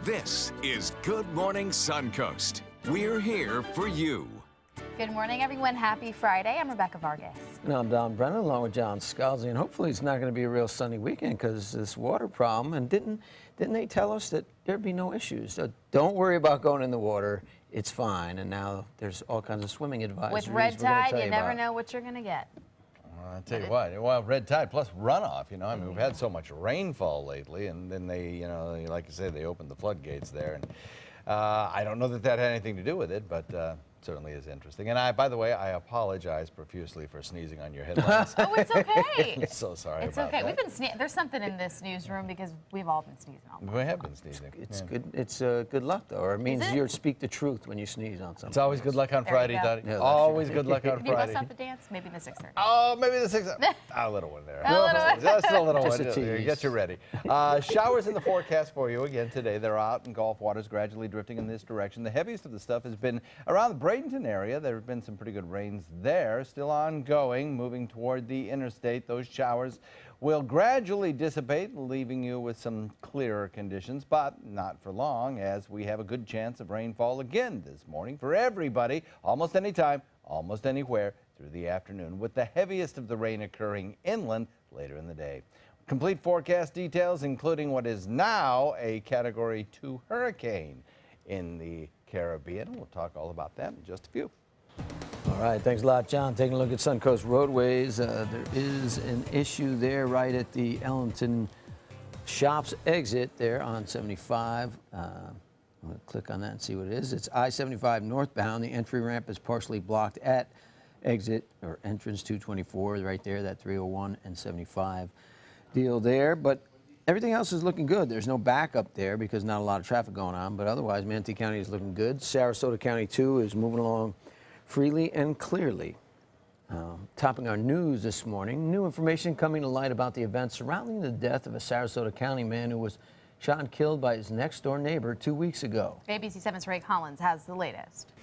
This is Good Morning Suncoast. We're here for you. Good morning, everyone. Happy Friday. I'm Rebecca Vargas. And I'm Don Brennan along with John Scalzi, and hopefully it's not going to be a real sunny weekend because this water problem. And didn't they tell us that there'd be no issues? So don't worry about going in the water. It's fine. And now there's all kinds of swimming advisories. With red tide, you never know what you're going to get. I'll tell you what, well, red tide plus runoff, you know, I mean, we've had so much rainfall lately, and then they, you know, like you say, they opened the floodgates there, and I don't know that that had anything to do with it, but certainly is interesting. And by the way, I apologize profusely for sneezing on your headlines. Oh, it's okay. I'm so sorry it's about okay. that. We've been there's something in this newsroom because we've all been sneezing all morning. We have been sneezing. It's good. It's good luck though, or it means you speak the truth when you sneeze on something. It's always good luck on Friday, Dottie. Yeah, always good luck on Can you Friday. bust out the dance? Maybe in the 6:30. Oh, maybe the 6:30. A little one there. A little one. Just a little Just one. a tease. Get you ready. Showers in the forecast for you again today. They're out, and Gulf waters gradually drifting in this direction. The heaviest of the stuff has been around the Bradenton area. There have been some pretty good rains there. Still ongoing, moving toward the interstate. Those showers will gradually dissipate, leaving you with some clearer conditions, but not for long, as we have a good chance of rainfall again this morning for everybody, almost anytime, almost anywhere through the afternoon, with the heaviest of the rain occurring inland later in the day. Complete forecast details, including what is now a Category 2 hurricane in the Caribbean. We'll talk all about that in just a few. All right, thanks a lot, John. Taking a look at Suncoast roadways. There is an issue there right at the Ellington Shops exit there on 75. I'm going to click on that and see what it is. It's I-75 northbound. The entry ramp is partially blocked at exit or entrance 224 right there, that 301 and 75 deal there. But everything else is looking good. There's no backup there because not a lot of traffic going on. But otherwise, Manatee County is looking good. Sarasota County, too, is moving along freely and clearly. Topping our news this morning, new information coming to light about the events surrounding the death of a Sarasota County man who was shot and killed by his next-door neighbor 2 weeks ago. ABC 7's Ray Collins has the latest.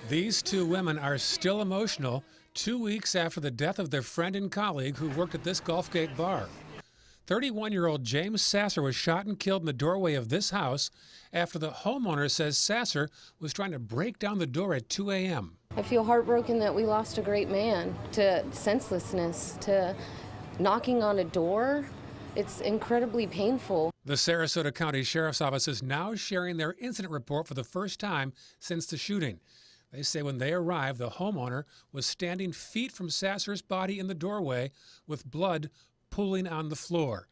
These two women are still emotional 2 weeks after the death of their friend and colleague who worked at this Gulfgate bar. 31-year-old James Sasser was shot and killed in the doorway of this house after the homeowner says Sasser was trying to break down the door at 2 a.m. I feel heartbroken that we lost a great man to senselessness, to knocking on a door. It's incredibly painful. The Sarasota County Sheriff's Office is now sharing their incident report for the first time since the shooting. They say when they arrived, the homeowner was standing feet from Sasser's body in the doorway with blood pooling on the floor.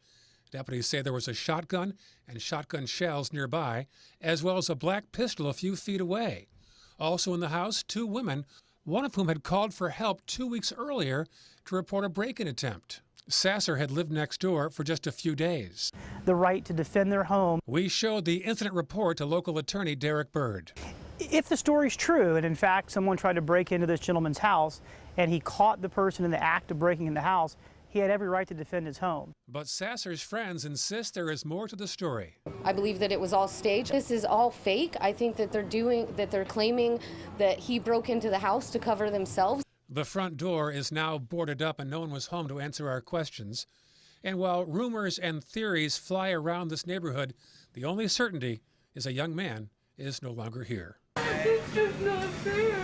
Deputies say there was a shotgun and shotgun shells nearby, as well as a black pistol a few feet away. Also in the house, two women, one of whom had called for help 2 weeks earlier to report a break-in attempt. Sasser had lived next door for just a few days. The right to defend their home. We showed the incident report to local attorney Derek Bird. If the story's true, and in fact someone tried to break into this gentleman's house and he caught the person in the act of breaking in the house, he had every right to defend his home. But Sasser's friends insist there is more to the story. I believe that it was all staged. This is all fake. I think that they're claiming that he broke into the house to cover themselves. The front door is now boarded up and no one was home to answer our questions. And while rumors and theories fly around this neighborhood, the only certainty is a young man is no longer here. It's just not fair.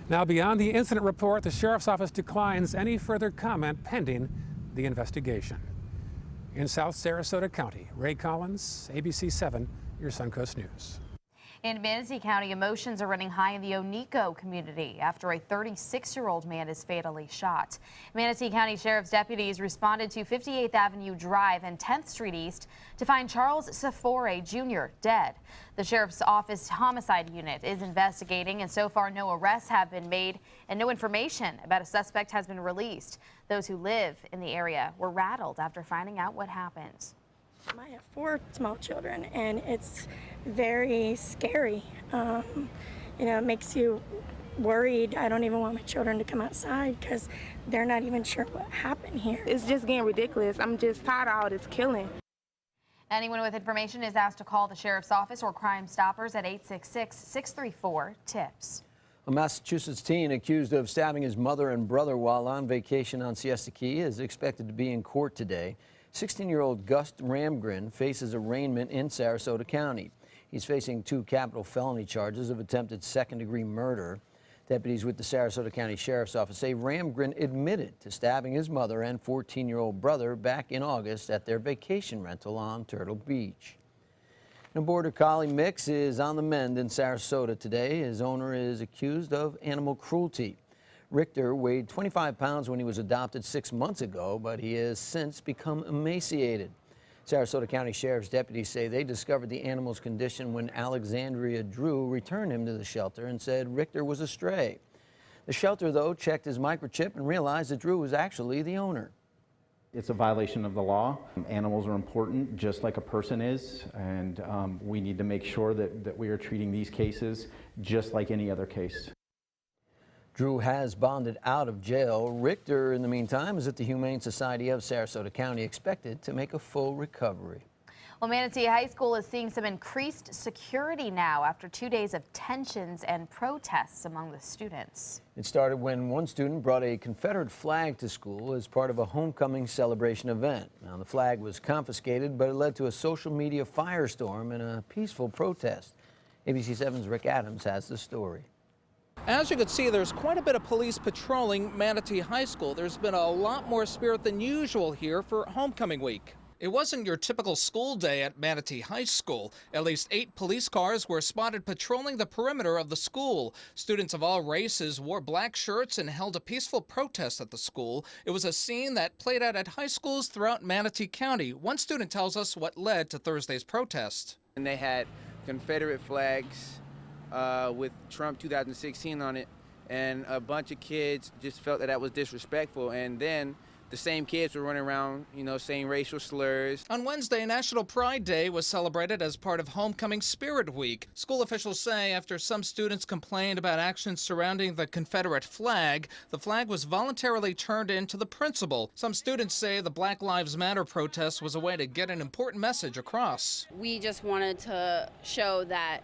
Now, beyond the incident report, the Sheriff's Office declines any further comment pending the investigation. In South Sarasota County, Ray Collins, ABC 7, your Suncoast News. In Manatee County, emotions are running high in the Oneiko community after a 36-year-old man is fatally shot. Manatee County Sheriff's deputies responded to 58th Avenue Drive and 10th Street East to find Charles Safore Jr. dead. The Sheriff's Office Homicide Unit is investigating, and so far no arrests have been made and no information about a suspect has been released. Those who live in the area were rattled after finding out what happened. I have 4 small children, and it's very scary. You know, it makes you worried. I don't even want my children to come outside because they're not even sure what happened here. It's just getting ridiculous. I'm just tired of all this killing. Anyone with information is asked to call the Sheriff's Office or Crime Stoppers at 866-634-TIPS. A Massachusetts teen accused of stabbing his mother and brother while on vacation on Siesta Key is expected to be in court today. 16-year-old Gus Ramgren faces arraignment in Sarasota County. He's facing 2 capital felony charges of attempted second-degree murder. Deputies with the Sarasota County Sheriff's Office say Ramgren admitted to stabbing his mother and 14-year-old brother back in August at their vacation rental on Turtle Beach. A border collie mix is on the mend in Sarasota today. His owner is accused of animal cruelty. Richter weighed 25 pounds when he was adopted 6 months ago, but he has since become emaciated. Sarasota County Sheriff's deputies say they discovered the animal's condition when Alexandria Drew returned him to the shelter and said Richter was a stray. The shelter, though, checked his microchip and realized that Drew was actually the owner. It's a violation of the law. Animals are important, just like a person is, and we need to make sure that we are treating these cases just like any other case. Drew has bonded out of jail. Richter, in the meantime, is at the Humane Society of Sarasota County, expected to make a full recovery. Well, Manatee High School is seeing some increased security now after 2 days of tensions and protests among the students. It started when one student brought a Confederate flag to school as part of a homecoming celebration event. Now, the flag was confiscated, but it led to a social media firestorm and a peaceful protest. ABC 7's Rick Adams has the story. As you can see, there's quite a bit of police patrolling Manatee High School. There's been a lot more spirit than usual here for homecoming week. It wasn't your typical school day at Manatee High School. At least 8 police cars were spotted patrolling the perimeter of the school. Students of all races wore black shirts and held a peaceful protest at the school. It was a scene that played out at high schools throughout Manatee County. One student tells us what led to Thursday's protest. And they had Confederate flags with Trump 2016 on it, and a bunch of kids just felt that was disrespectful, and then the same kids were running around, saying racial slurs. On Wednesday, National Pride Day was celebrated as part of Homecoming Spirit Week. School officials say after some students complained about actions surrounding the Confederate flag, the flag was voluntarily turned in to the principal. Some students say the Black Lives Matter protest was a way to get an important message across. We just wanted to show that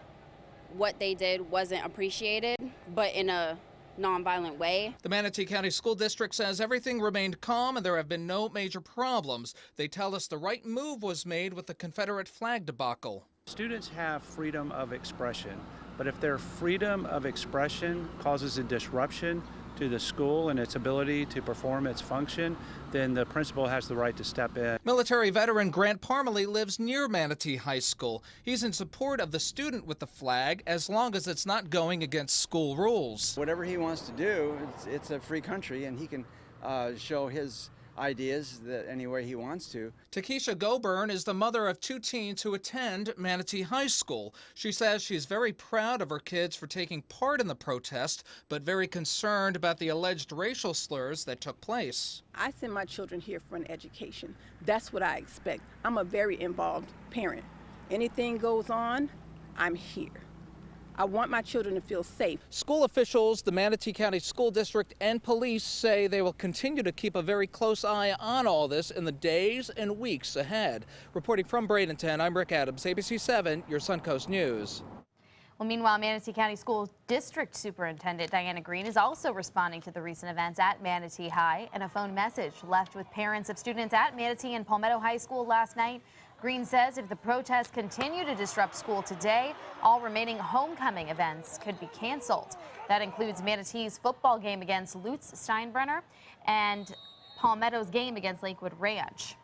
what they did wasn't appreciated, but in a nonviolent way. The Manatee County School District says everything remained calm and there have been no major problems. They tell us the right move was made with the Confederate flag debacle. Students have freedom of expression, but if their freedom of expression causes a disruption to the school and its ability to perform its function, then the principal has the right to step in. Military veteran Grant Parmalee lives near Manatee High School. He's in support of the student with the flag as long as it's not going against school rules. Whatever he wants to do, it's a free country, and he can show his ideas that any way he wants to. Takesha Goburn is the mother of 2 teens who attend Manatee High School. She says she's very proud of her kids for taking part in the protest, but very concerned about the alleged racial slurs that took place. I send my children here for an education. That's what I expect. I'm a very involved parent. Anything goes on, I'm here. I want my children to feel safe. School officials, the Manatee County School District, and police say they will continue to keep a very close eye on all this in the days and weeks ahead. Reporting from Bradenton, I'm Rick Adams, ABC 7, your Suncoast News. Well, meanwhile, Manatee County School District Superintendent Diana Green is also responding to the recent events at Manatee High. In a phone message left with parents of students at Manatee and Palmetto High School last night, Green says if the protests continue to disrupt school today, all remaining homecoming events could be canceled. That includes Manatee's football game against Lutz Steinbrenner and Palmetto's game against Lakewood Ranch.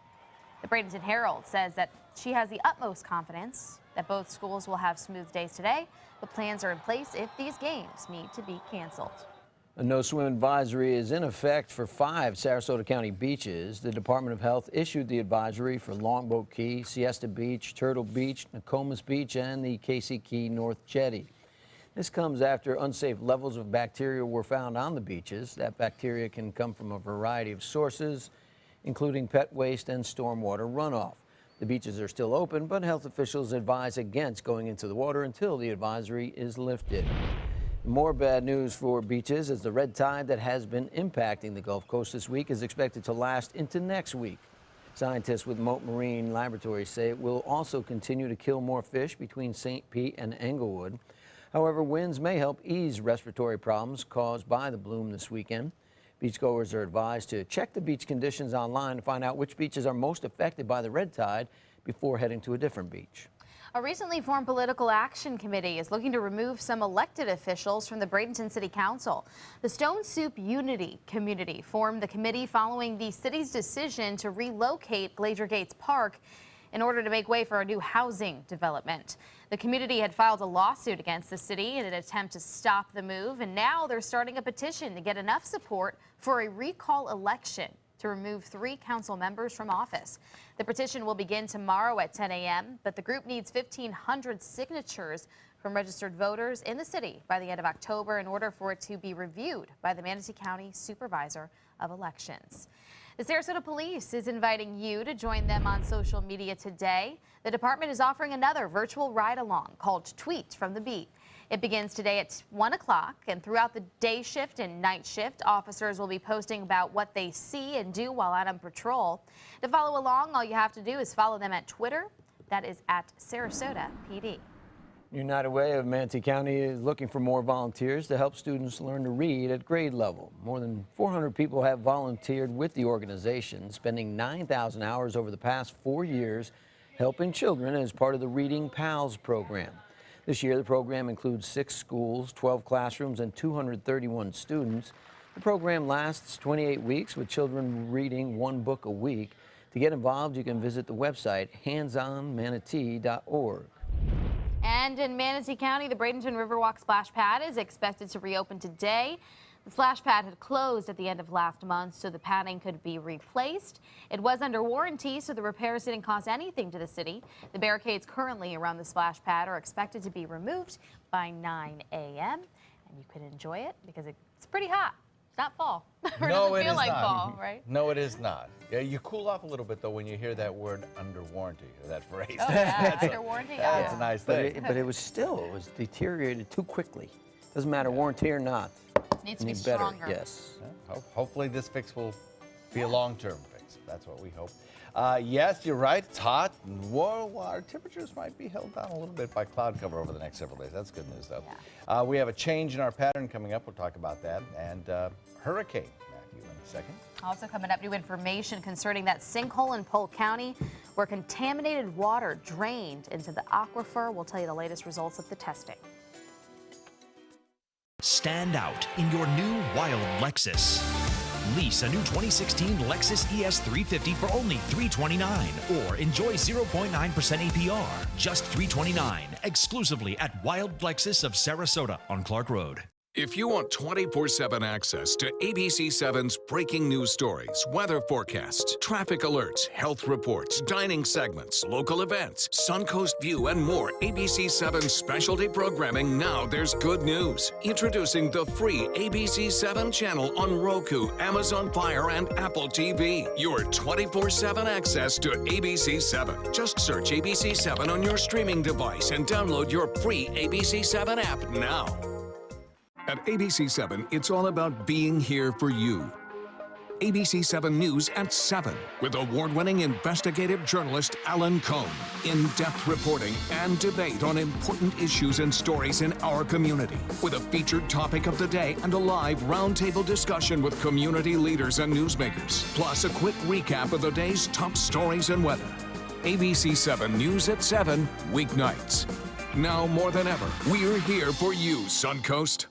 The Bradenton Herald says that she has the utmost confidence that both schools will have smooth days today, but plans are in place if these games need to be canceled. A no-swim advisory is in effect for 5 Sarasota County beaches. The Department of Health issued the advisory for Longboat Key, Siesta Beach, Turtle Beach, Nokomis Beach, and the Casey Key North Jetty. This comes after unsafe levels of bacteria were found on the beaches. That bacteria can come from a variety of sources, including pet waste and stormwater runoff. The beaches are still open, but health officials advise against going into the water until the advisory is lifted. More bad news for beaches as the red tide that has been impacting the Gulf Coast this week is expected to last into next week. Scientists with Mote Marine Laboratories say it will also continue to kill more fish between St. Pete and Englewood. However, winds may help ease respiratory problems caused by the bloom this weekend. Beachgoers are advised to check the beach conditions online to find out which beaches are most affected by the red tide before heading to a different beach. A recently formed political action committee is looking to remove some elected officials from the Bradenton City Council. The Stone Soup Unity community formed the committee following the city's decision to relocate Glacier Gates Park in order to make way for a new housing development. The community had filed a lawsuit against the city in an attempt to stop the move, and now they're starting a petition to get enough support for a recall election to remove 3 council members from office. The petition will begin tomorrow at 10 a.m., but the group needs 1,500 signatures from registered voters in the city by the end of October in order for it to be reviewed by the Manatee County Supervisor of Elections. The Sarasota Police is inviting you to join them on social media today. The department is offering another virtual ride-along called Tweet from the Beat. It begins today at 1 o'clock, and throughout the day shift and night shift, officers will be posting about what they see and do while out on patrol. To follow along, all you have to do is follow them at Twitter. That is at Sarasota PD. United Way of Manatee County is looking for more volunteers to help students learn to read at grade level. More than 400 people have volunteered with the organization, spending 9,000 hours over the past 4 years helping children as part of the Reading Pals program. This year, the program includes 6 schools, 12 classrooms, and 231 students. The program lasts 28 weeks with children reading 1 book a week. To get involved, you can visit the website handsonmanatee.org. And in Manatee County, the Bradenton Riverwalk splash pad is expected to reopen today. The splash pad had closed at the end of last month, so the padding could be replaced. It was under warranty, so the repairs didn't cost anything to the city. The barricades currently around the splash pad are expected to be removed by 9 a.m. And you can enjoy it because it's pretty hot. It's not fall. Or No, doesn't it feel is like not. fall, right? No, it is not. Yeah, you cool off a little bit, though, when you hear that word under warranty, or that phrase. Oh, yeah, under warranty. That's a nice thing. But it was deteriorated too quickly. Doesn't matter, warranty or not. Needs to be better. stronger. Yes. Yeah, hopefully this fix will be a long-term fix. That's what we hope. Yes, you're right. It's hot. Well, our temperatures might be held down a little bit by cloud cover over the next several days. That's good news, though. Yeah. We have a change in our pattern coming up. We'll talk about that. And hurricane, Matthew, in a second. Also coming up, new information concerning that sinkhole in Polk County where contaminated water drained into the aquifer. We'll tell you the latest results of the testing. Stand out in your new wild Lexus. Lease a new 2016 Lexus ES350 for only $329 or enjoy 0.9% APR, just $329, exclusively at Wild Lexus of Sarasota on Clark Road. If you want 24/7 access to ABC7's breaking news stories, weather forecasts, traffic alerts, health reports, dining segments, local events, Suncoast View, and more ABC7 specialty programming, now there's good news. Introducing the free ABC7 channel on Roku, Amazon Fire, and Apple TV. Your 24/7 access to ABC7. Just search ABC7 on your streaming device and download your free ABC7 app now. At ABC7, it's all about being here for you. ABC7 News at 7 with award-winning investigative journalist Alan Cohn. In-depth reporting and debate on important issues and stories in our community with a featured topic of the day and a live roundtable discussion with community leaders and newsmakers. Plus a quick recap of the day's top stories and weather. ABC7 News at 7, weeknights. Now more than ever, we're here for you, Suncoast.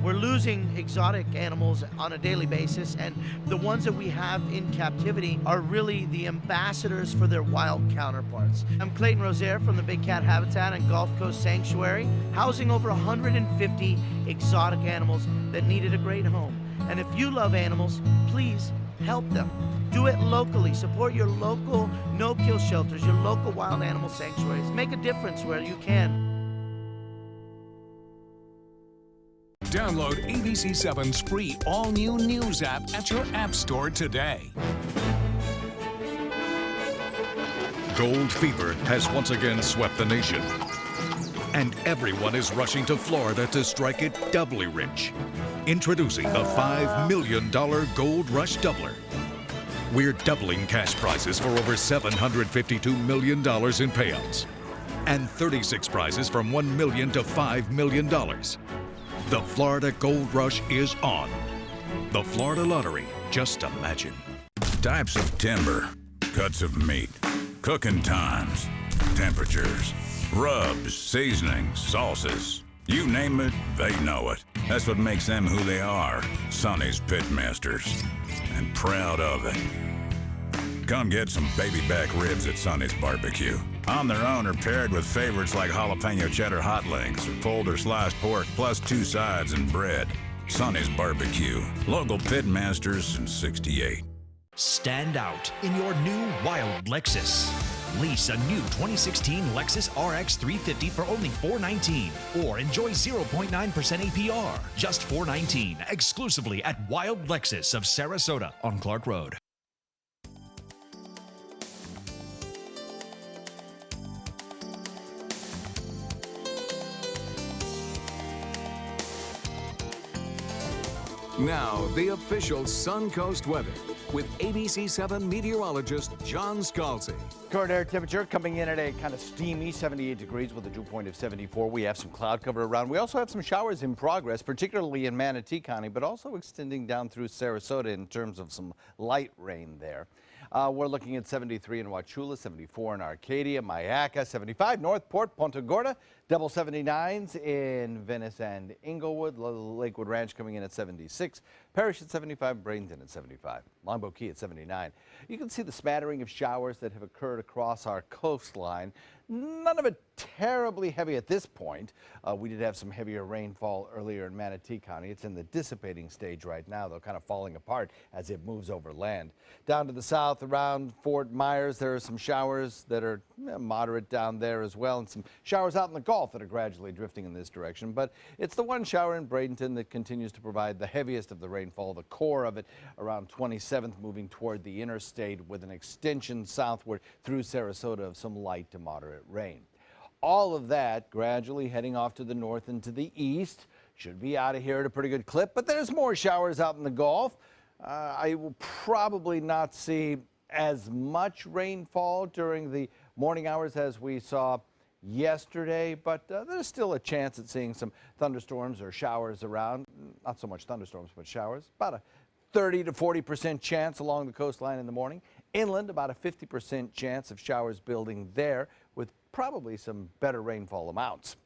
We're losing exotic animals on a daily basis, and the ones that we have in captivity are really the ambassadors for their wild counterparts. I'm Clayton Rozier from the Big Cat Habitat and Gulf Coast Sanctuary, housing over 150 exotic animals that needed a great home. And if you love animals, please help them. Do it locally. Support your local no-kill shelters, your local wild animal sanctuaries. Make a difference where you can. Download ABC7's free all-new news app at your app store today. Gold fever has once again swept the nation. And everyone is rushing to Florida to strike it doubly rich. Introducing the $5 million Gold Rush Doubler. We're doubling cash prizes for over $752 million in payouts. and 36 prizes from $1 million to $5 million. The Florida Gold Rush is on. The Florida Lottery, just imagine. Types of timber, cuts of meat, cooking times, temperatures, rubs, seasonings, sauces. You name it, they know it. That's what makes them who they are, Sonny's Pitmasters. And proud of it. Come get some baby back ribs at Sonny's Barbecue. On their own or paired with favorites like jalapeno cheddar hot links or pulled or sliced pork plus 2 sides and bread. Sonny's Barbecue. Local Pitmasters since '68. Stand out in your new wild Lexus. Lease a new 2016 Lexus RX 350 for only $419 or enjoy 0.9% APR, just $419, exclusively at Wild Lexus of Sarasota on Clark Road. Now, the official Suncoast weather with ABC7 meteorologist John Scalzi. Current air temperature coming in at a kind of steamy 78 degrees with a dew point of 74. We have some cloud cover around. We also have some showers in progress, particularly in Manatee County, but also extending down through Sarasota in terms of some light rain there. We're looking at 73 in Wauchula, 74 in Arcadia, Mayaca, 75 Northport, Punta Gorda, double 79s in Venice and Inglewood, Lakewood Ranch coming in at 76, Parrish at 75, Bradenton at 75, Longboat Key at 79. You can see the smattering of showers that have occurred across our coastline. None of it terribly heavy at this point. We did have some heavier rainfall earlier in Manatee County. It's in the dissipating stage right now, though, kind of falling apart as it moves over land. Down to the south around Fort Myers, there are some showers that are moderate down there as well, and some showers out in the Gulf that are gradually drifting in this direction. But it's the one shower in Bradenton that continues to provide the heaviest of the rainfall, the core of it around 27th, moving toward the interstate with an extension southward through Sarasota of some light to moderate rain. All of that gradually heading off to the north and to the east. Should be out of here at a pretty good clip, but there's more showers out in the Gulf. I will probably not see as much rainfall during the morning hours as we saw yesterday, but there's still a chance at seeing some thunderstorms or showers around. Not so much thunderstorms, but showers. About a 30 to 40% chance along the coastline in the morning. Inland, about a 50% chance of showers building there with probably some better rainfall amounts.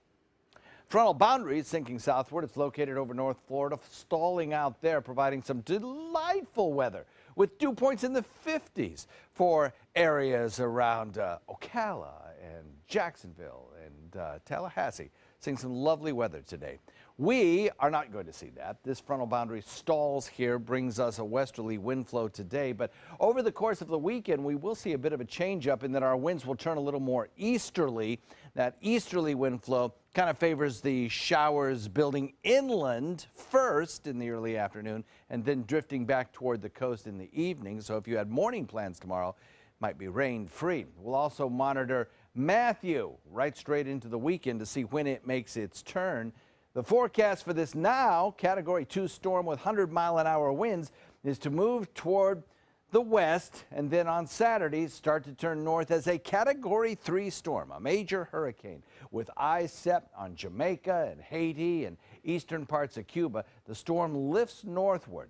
Frontal boundary is sinking southward. It's located over North Florida, stalling out there, providing some delightful weather with dew points in the 50s for areas around Ocala and Jacksonville and Tallahassee. Seeing some lovely weather today. We are not going to see that. This frontal boundary stalls here, brings us a westerly wind flow today, but over the course of the weekend, we will see a bit of a change up in that our winds will turn a little more easterly. That easterly wind flow kind of favors the showers building inland first in the early afternoon and then drifting back toward the coast in the evening. So if you had morning plans tomorrow, it might be rain free. We'll also monitor Matthew right straight into the weekend to see when it makes its turn. The forecast for this now, Category 2 storm with 100-mile-an-hour winds, is to move toward the west and then on Saturday start to turn north as a Category 3 storm, a major hurricane with eyes set on Jamaica and Haiti and eastern parts of Cuba. The storm lifts northward.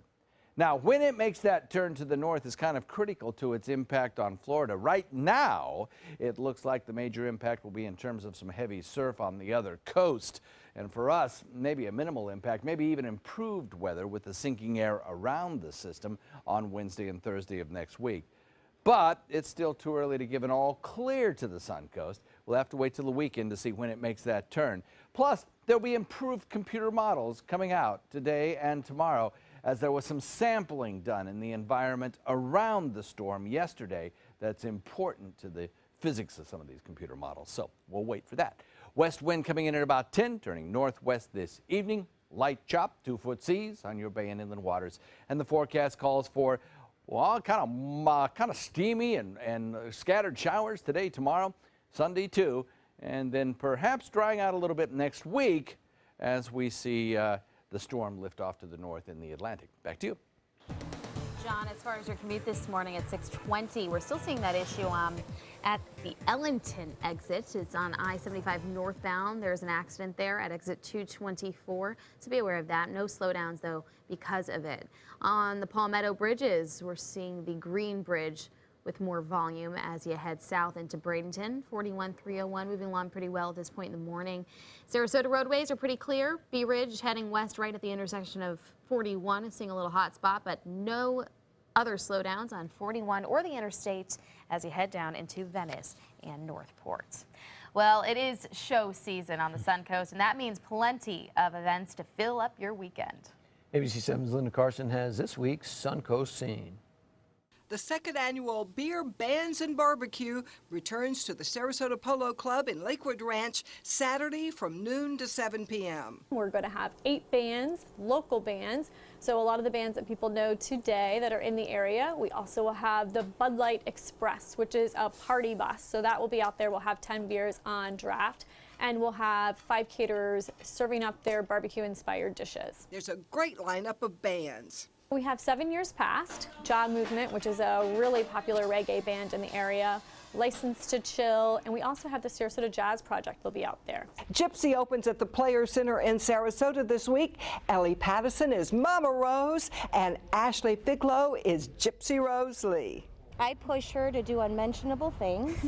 Now, when it makes that turn to the north is kind of critical to its impact on Florida. Right now, it looks like the major impact will be in terms of some heavy surf on the other coast. And for us, maybe a minimal impact, maybe even improved weather with the sinking air around the system on Wednesday and Thursday of next week. But it's still too early to give an all clear to the Suncoast. We'll have to wait till the weekend to see when it makes that turn. Plus, there'll be improved computer models coming out today and tomorrow, as there was some sampling done in the environment around the storm yesterday that's important to the physics of some of these computer models. So we'll wait for that. West wind coming in at about 10, turning northwest this evening. Light chop, 2-foot seas on your bay and inland waters. And the forecast calls for, well, kind of steamy and scattered showers today, tomorrow, Sunday too, and then perhaps drying out a little bit next week as we see the storm lift off to the north in the Atlantic. Back to you. John, as far as your commute this morning at 6:20, we're still seeing that issue at the Ellington exit. It's on I-75 northbound. There's an accident there at exit 224, so be aware of that. No slowdowns, though, because of it. On the Palmetto Bridges, we're seeing the Green Bridge with more volume as you head south into Bradenton. 41-301 moving along pretty well at this point in the morning. Sarasota roadways are pretty clear. Bee Ridge heading west right at the intersection of 41 is seeing a little hot spot, but no other slowdowns on 41 or the interstate as you head down into Venice and Northport. Well, it is show season on the Suncoast, and that means plenty of events to fill up your weekend. ABC 7's Linda Carson has this week's Suncoast scene. The second annual Beer, Bands, and Barbecue returns to the Sarasota Polo Club in Lakewood Ranch Saturday from noon to 7 p.m. We're going to have 8 bands, local bands, so a lot of the bands that people know today that are in the area. We also will have the Bud Light Express, which is a party bus, so that will be out there. We'll have 10 beers on draft, and we'll have 5 caterers serving up their barbecue-inspired dishes. There's a great lineup of bands. We have 7 Years Past, Jaw Movement, which is a really popular reggae band in the area, License to Chill, and we also have the Sarasota Jazz Project will be out there. Gypsy opens at the Players Center in Sarasota this week. Ellie Patterson is Mama Rose, and Ashley Figlow is Gypsy Rose Lee. I push her to do unmentionable things,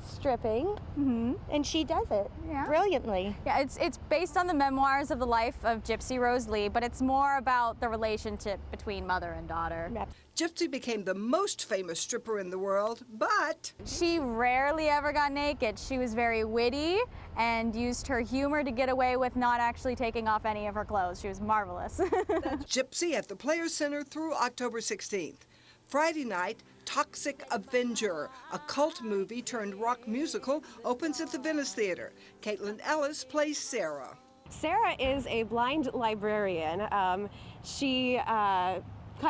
stripping, and she does it brilliantly. Yeah, it's based on the memoirs of the life of Gypsy Rose Lee, but it's more about the relationship between mother and daughter. Gypsy became the most famous stripper in the world, but she rarely ever got naked. She was very witty and used her humor to get away with not actually taking off any of her clothes. She was marvelous. That's Gypsy at the Players Center through October 16th. Friday night, Toxic Avenger, a cult movie turned rock musical, opens at the Venice Theater. Caitlin Ellis plays Sarah. Sarah is a blind librarian. She kind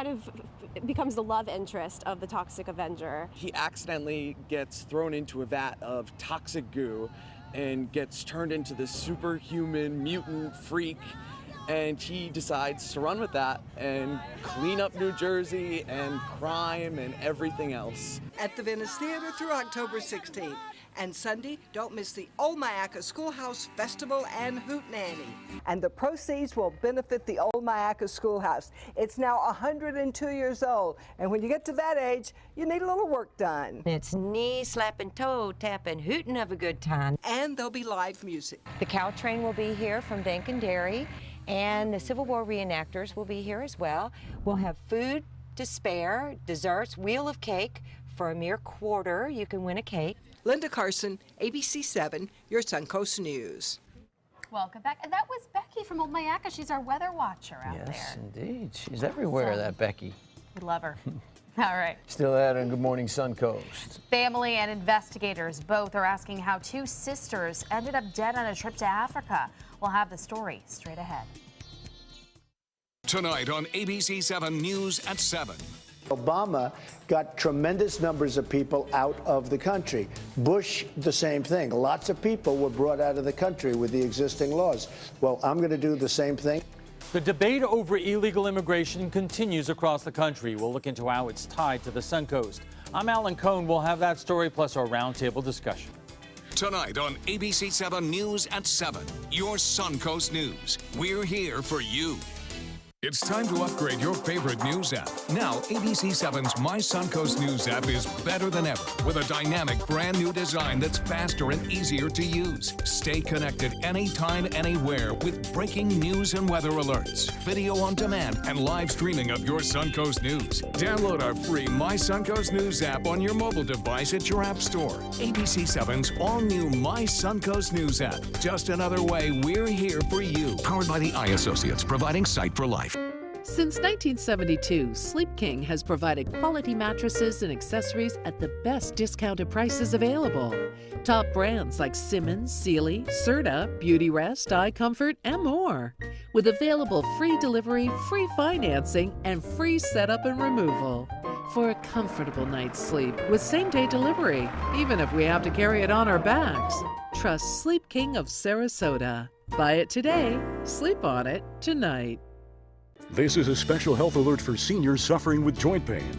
of becomes the love interest of the Toxic Avenger. He accidentally gets thrown into a vat of toxic goo and gets turned into this superhuman mutant freak. And he decides to run with that and clean up New Jersey and crime and everything else. At the Venice Theater through October 16th. And Sunday, don't miss the Old Mayaca Schoolhouse Festival and Hootenanny. And the proceeds will benefit the Old Mayaca Schoolhouse. It's now 102 years old, and when you get to that age, you need a little work done. It's knee slapping, toe tapping, hooting of a good time. And there'll be live music. The cow train will be here from Dunkin' Dairy, and the Civil War reenactors will be here as well. We'll have food to spare, desserts, wheel of cake. For a mere $quarter, you can win a cake. Linda Carson, ABC 7, your Suncoast News. Welcome back. And that was Becky from Old Mayaca. She's our weather watcher out there. Yes, indeed. She's everywhere, that Becky. We love her. All right. Still at and Good Morning Suncoast. Family and investigators both are asking how 2 sisters ended up dead on a trip to Africa. We'll have the story straight ahead. Tonight on ABC 7 News at 7. Obama got tremendous numbers of people out of the country. Bush, the same thing. Lots of people were brought out of the country with the existing laws. Well, I'm going to do the same thing. The debate over illegal immigration continues across the country. We'll look into how it's tied to the Suncoast. I'm Alan Cohn. We'll have that story plus our roundtable discussion. Tonight on ABC 7 News at 7, your Suncoast News. We're here for you. It's time to upgrade your favorite news app. Now, ABC 7's My Suncoast News app is better than ever with a dynamic brand new design that's faster and easier to use. Stay connected anytime, anywhere with breaking news and weather alerts, video on demand, and live streaming of your Suncoast News. Download our free My Suncoast News app on your mobile device at your app store. ABC 7's all-new My Suncoast News app. Just another way we're here for you. Powered by the Eye Associates, providing Sight for Life. Since 1972, Sleep King has provided quality mattresses and accessories at the best discounted prices available. Top brands like Simmons, Sealy, Serta, Beautyrest, iComfort, and more. With available free delivery, free financing, and free setup and removal. For a comfortable night's sleep with same-day delivery, even if we have to carry it on our backs. Trust Sleep King of Sarasota. Buy it today, sleep on it tonight. This is a special health alert for seniors suffering with joint pain.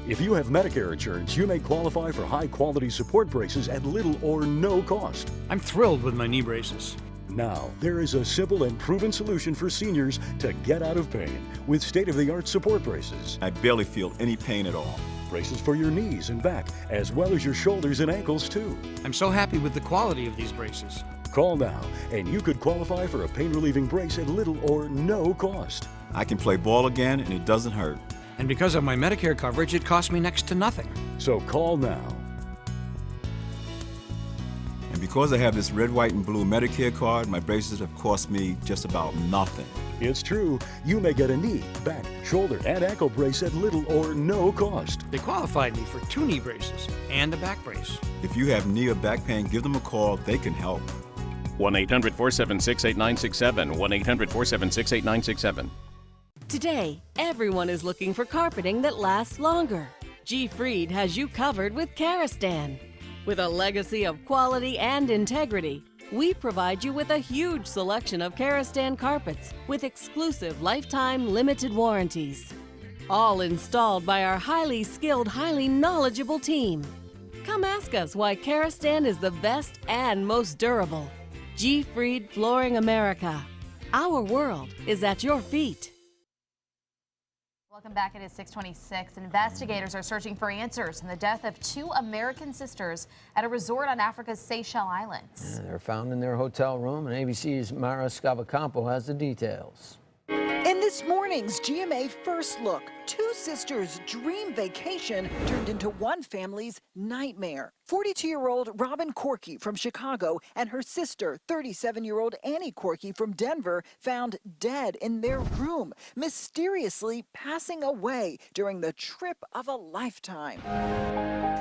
If you have Medicare insurance, you may qualify for high-quality support braces at little or no cost. I'm thrilled with my knee braces. Now, there is a simple and proven solution for seniors to get out of pain with state-of-the-art support braces. I barely feel any pain at all. Braces for your knees and back, as well as your shoulders and ankles, too. I'm so happy with the quality of these braces. Call now, and you could qualify for a pain-relieving brace at little or no cost. I can play ball again, and it doesn't hurt. And because of my Medicare coverage, it costs me next to nothing. So call now. And because I have this red, white, and blue Medicare card, my braces have cost me just about nothing. It's true. You may get a knee, back, shoulder, and ankle brace at little or no cost. They qualified me for 2 knee braces and a back brace. If you have knee or back pain, give them a call. They can help. 1-800-476-8967. 1-800-476-8967. Today, everyone is looking for carpeting that lasts longer. G. Fried has you covered with Karastan. With a legacy of quality and integrity, we provide you with a huge selection of Karastan carpets with exclusive lifetime limited warranties. All installed by our highly skilled, highly knowledgeable team. Come ask us why Karastan is the best and most durable. G. Fried Flooring America. Our world is at your feet. Welcome back. It is 6:26. Investigators are searching for answers in the death of 2 American sisters at a resort on Africa's Seychelles Islands. They're found in their hotel room, and ABC's Mara Scavacampo has the details. In this morning's GMA First Look, 2 sisters' dream vacation turned into one family's nightmare. 42-year-old Robin Corky from Chicago and her sister, 37-year-old Annie Corky from Denver, found dead in their room, mysteriously passing away during the trip of a lifetime.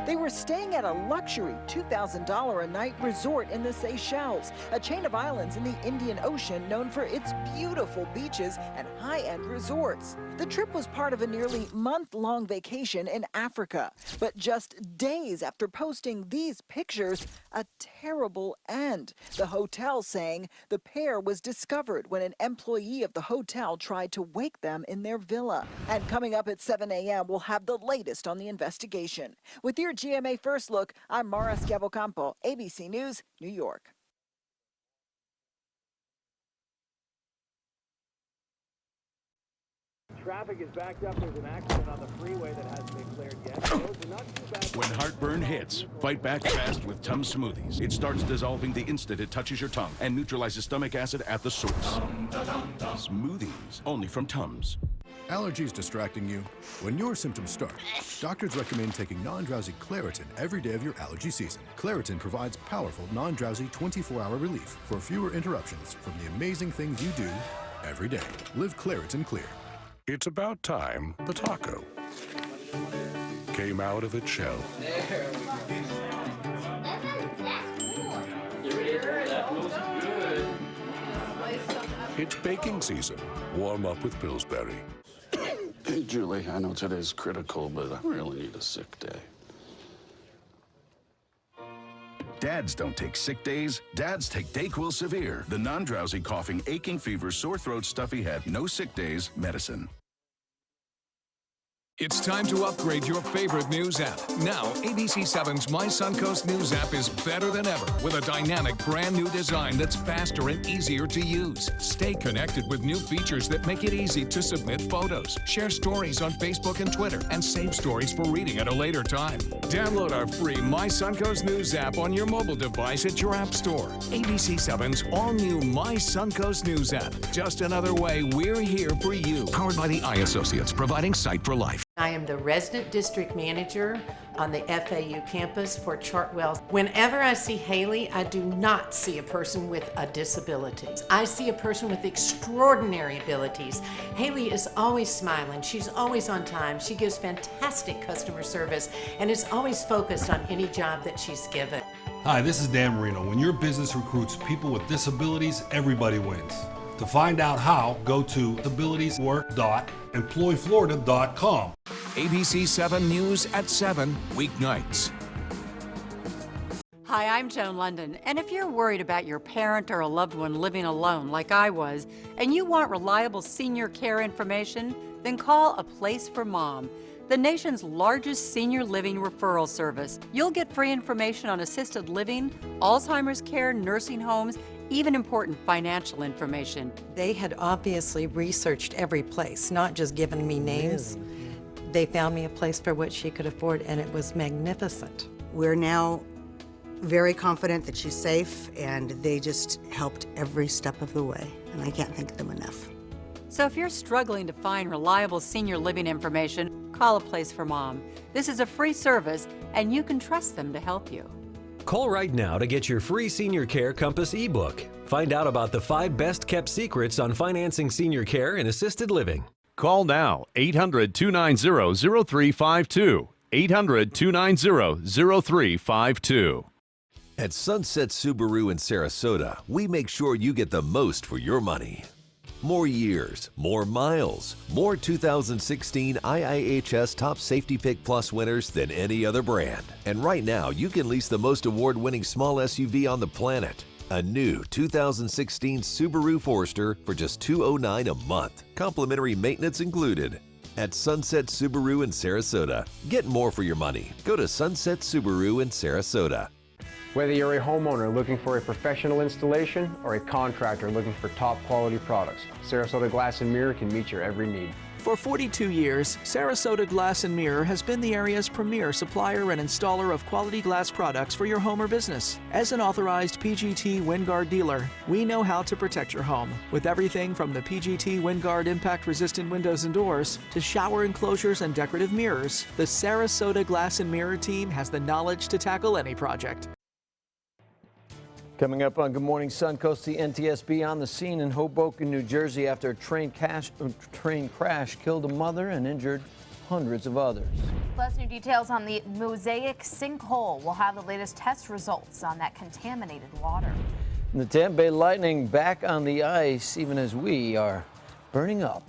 They were staying at a luxury $2,000 a night resort in the Seychelles, a chain of islands in the Indian Ocean known for its beautiful beaches and high-end resorts. The trip was part of a nearly month-long vacation in Africa, but just days after posting these pictures, a terrible end. The hotel saying the pair was discovered when an employee of the hotel tried to wake them in their villa. And coming up at 7 a.m., we'll have the latest on the investigation. With your GMA First Look, I'm Mara Scavacampo, ABC News, New York. Traffic is backed up. There's an accident on the freeway that hasn't been cleared yet. Roads are not too bad. When heartburn hits, fight back fast with Tums Smoothies. It starts dissolving the instant it touches your tongue and neutralizes stomach acid at the source. Smoothies, only from Tums. Allergies distracting you? When your symptoms start, doctors recommend taking non-drowsy Claritin every day of your allergy season. Claritin provides powerful, non-drowsy 24-hour relief for fewer interruptions from the amazing things you do every day. Live Claritin Clear. It's about time the taco came out of its shell. It's baking season. Warm up with Pillsbury. Hey, Julie, I know today's critical, but I really need a sick day. Dads don't take sick days. Dads take Dayquil Severe, the non-drowsy, coughing, aching fever, sore throat, stuffy head, no sick days medicine. It's time to upgrade your favorite news app. Now, ABC7's My Suncoast News app is better than ever with a dynamic, brand new design that's faster and easier to use. Stay connected with new features that make it easy to submit photos, share stories on Facebook and Twitter, and save stories for reading at a later time. Download our free My Suncoast News app on your mobile device at your app store. ABC7's all-new My Suncoast News app. Just another way we're here for you. Powered by the Eye Associates, providing sight for life. I am the resident district manager on the FAU campus for Chartwell. Whenever I see Haley, I do not see a person with a disability. I see a person with extraordinary abilities. Haley is always smiling. She's always on time. She gives fantastic customer service and is always focused on any job that she's given. Hi, this is Dan Marino. When your business recruits people with disabilities, everybody wins. To find out how, go to Hi, I'm Joan London, and if you're worried about your parent or a loved one living alone like I was, and you want reliable senior care information, then call A Place for Mom, the nation's largest senior living referral service. You'll get free information on assisted living, Alzheimer's care, nursing homes, even important financial information. They had obviously researched every place, not just given me names. Really? They found me a place for what she could afford, and it was magnificent. We're now very confident that she's safe, and they just helped every step of the way, and I can't thank them enough. So if you're struggling to find reliable senior living information, call A Place for Mom. This is a free service, and you can trust them to help you. Call right now to get your free Senior Care Compass ebook. Find out about the 5 best-kept secrets on financing senior care and assisted living. Call now, 800-290-0352. 800-290-0352. At Sunset Subaru in Sarasota, we make sure you get the most for your money. More years, more miles, more 2016 IIHS Top Safety Pick Plus winners than any other brand. And right now, you can lease the most award-winning small SUV on the planet. A new 2016 Subaru Forester for just $209 a month, complimentary maintenance included. At Sunset Subaru in Sarasota, get more for your money. Go to Sunset Subaru in Sarasota. Whether you're a homeowner looking for a professional installation or a contractor looking for top quality products, Sarasota Glass and Mirror can meet your every need. For 42 years, Sarasota Glass and Mirror has been the area's premier supplier and installer of quality glass products for your home or business. As an authorized PGT WindGuard dealer, we know how to protect your home with everything from the PGT WindGuard impact-resistant windows and doors to shower enclosures and decorative mirrors. The Sarasota Glass and Mirror team has the knowledge to tackle any project. Coming up on Good Morning Suncoast, the NTSB on the scene in Hoboken, New Jersey after a train crash killed a mother and injured hundreds of others. Plus, new details on the Mosaic sinkhole. We'll have the latest test results on that contaminated water. And the Tampa Bay Lightning back on the ice even as we are burning up.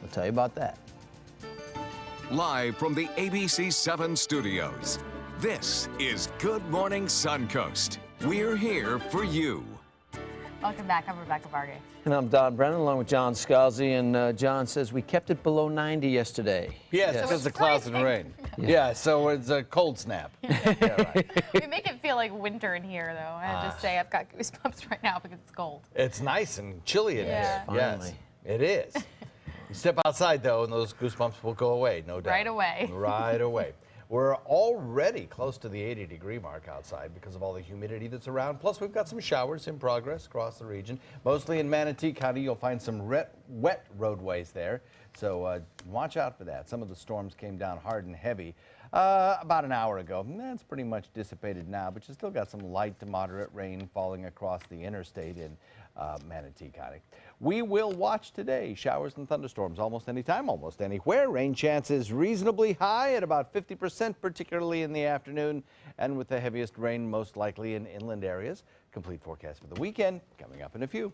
We'll tell you about that. Live from the ABC 7 studios, this is Good Morning Suncoast. We're here for you. Welcome back. I'm Rebecca Vargas. And I'm Don Brennan along with John Scalzi. And John says we kept it below 90 yesterday. Yes, because of clouds and rain. Yeah, so it's a cold snap. Yeah, right. We make it feel like winter in here, though. I have to say, I've got goosebumps right now because it's cold. It's nice and chilly in here. Finally. Yes, it is. You step outside, though, and those goosebumps will go away, no doubt. Right away. Right away. We're already close to the 80-degree mark outside because of all the humidity that's around. Plus, we've got some showers in progress across the region. Mostly in Manatee County, you'll find some wet roadways there. So watch out for that. Some of the storms came down hard and heavy about an hour ago. That's pretty much dissipated now, but you still got some light to moderate rain falling across the interstate in Manatee County. We will watch today. Showers and thunderstorms almost anytime, almost anywhere. Rain chances reasonably high at about 50%, particularly in the afternoon, and with the heaviest rain most likely in inland areas. Complete forecast for the weekend coming up in a few.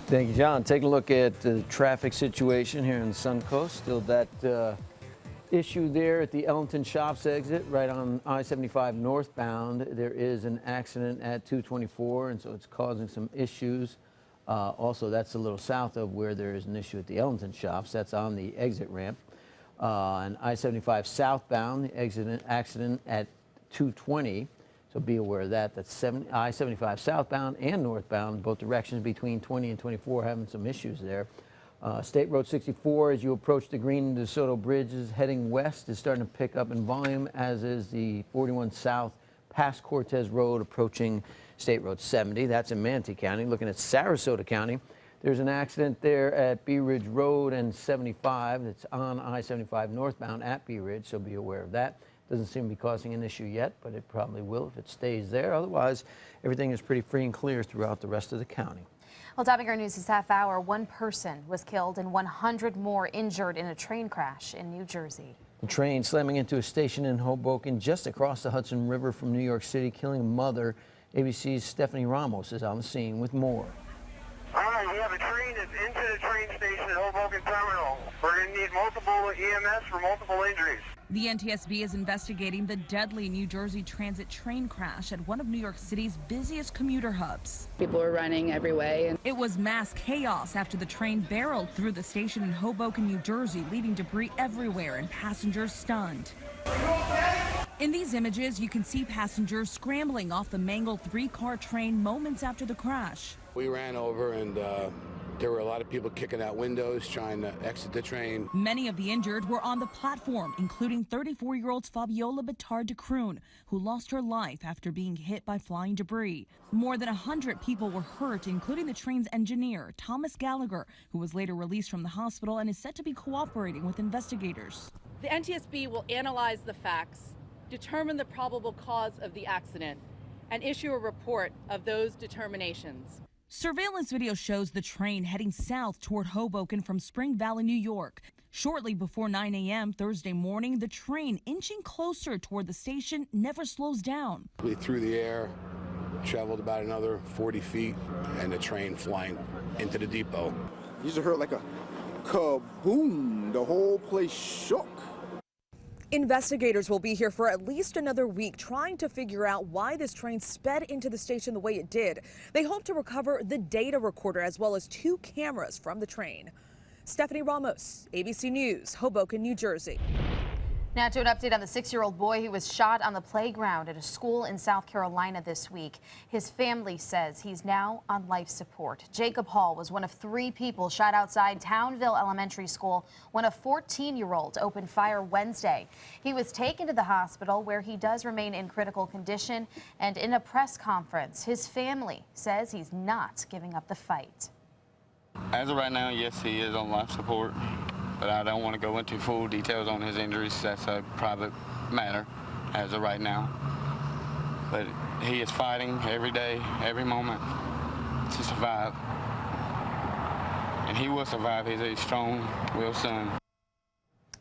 Thank you, John. Take a look at the traffic situation here in Suncoast. Still that issue there at the Ellington Shops exit right on I-75 northbound. There is an accident at 224, and so it's causing some issues. Also, that's a little south of where there is an issue at the Ellington Shops. That's on the exit ramp. On I-75 southbound, the accident at 220. So be aware of that. That's I-75 southbound and northbound, both directions between 20 and 24 having some issues there. State Road 64, as you approach the Green and DeSoto bridges heading west, is starting to pick up in volume, as is the 41 South past Cortez Road approaching State Road 70. That's in Manatee County. Looking at Sarasota County, there's an accident there at Bee Ridge Road and 75. It's on I-75 northbound at Bee Ridge, so be aware of that. Doesn't seem to be causing an issue yet, but it probably will if it stays there. Otherwise, everything is pretty free and clear throughout the rest of the county. Well, topping our news this half hour, one person was killed and 100 more injured in a train crash in New Jersey. The train slamming into a station in Hoboken just across the Hudson River from New York City, killing a mother. ABC's Stephanie Ramos is on the scene with more. All right, we have a train that's into the train station at Hoboken Terminal. We're going to need multiple EMS for multiple injuries. The NTSB is investigating the deadly New Jersey Transit train crash at one of New York City's busiest commuter hubs. People were running every way. It was mass chaos after the train barreled through the station in Hoboken, New Jersey, leaving debris everywhere and passengers stunned. In these images, you can see passengers scrambling off the mangled three-car train moments after the crash. We ran over and there were a lot of people kicking out windows, trying to exit the train. Many of the injured were on the platform, including 34-year-old Fabiola Bittard de Kroon, who lost her life after being hit by flying debris. More than 100 people were hurt, including the train's engineer, Thomas Gallagher, who was later released from the hospital and is said to be cooperating with investigators. The NTSB will analyze the facts, determine the probable cause of the accident, and issue a report of those determinations. Surveillance video shows the train heading south toward Hoboken from Spring Valley, New York. Shortly before 9 a.m. Thursday morning, the train inching closer toward the station never slows down. We threw the air, traveled about another 40 feet, and the train flying into the depot. You just heard like a kaboom. The whole place shook. Investigators will be here for at least another week trying to figure out why this train sped into the station the way it did. They hope to recover the data recorder as well as 2 cameras from the train. Stephanie Ramos, ABC News, Hoboken, New Jersey. Now to an update on the 6-year-old boy who was shot on the playground at a school in South Carolina this week. His family says he's now on life support. Jacob Hall was one of 3 people shot outside Townville Elementary School when a 14-year-old opened fire Wednesday. He was taken to the hospital where he does remain in critical condition, and in a press conference, his family says he's not giving up the fight. As of right now, yes, he is on life support. But I don't want to go into full details on his injuries. That's a private matter as of right now. But he is fighting every day, every moment to survive. And he will survive. He's a strong-willed son.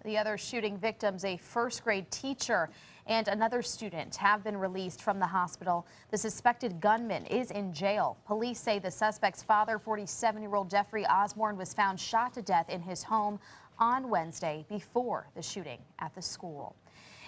The other shooting victims, a first-grade teacher and another student, have been released from the hospital. The suspected gunman is in jail. Police say the suspect's father, 47-year-old Jeffrey Osborne, was found shot to death in his home on Wednesday before the shooting at the school.